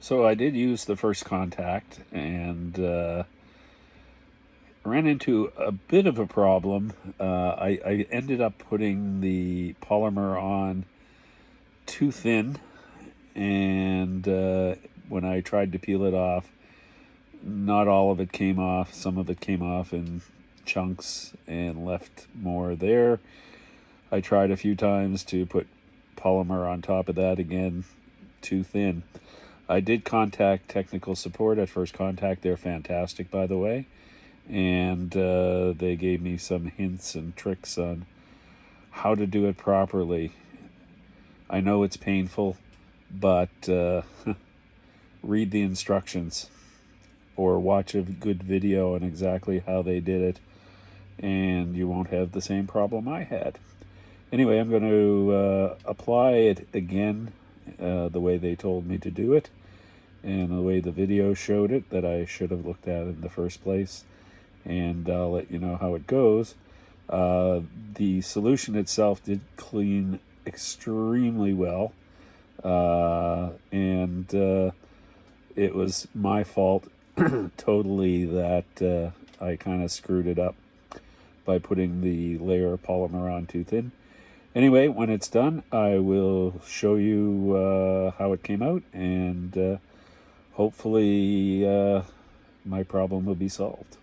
So I did use the first contact and ran into a bit of a problem. I ended up putting the polymer on too thin, and when I tried to peel it off, not all of it came off. Some of it came off in chunks and left more there. I tried a few times to put polymer on top of that, again, too thin. I did contact technical support at First Contact. They're fantastic, by the way. And they gave me some hints and tricks on how to do it properly. I know it's painful, but read the instructions or watch a good video on exactly how they did it, and you won't have the same problem I had. Anyway, I'm going to apply it again the way they told me to do it, and the way the video showed it that I should have looked at in the first place, and I'll let you know how it goes. The solution itself did clean extremely well, and it was my fault totally that I kind of screwed it up by putting the layer of polymer on too thin. Anyway, when it's done, I will show you how it came out, and hopefully my problem will be solved.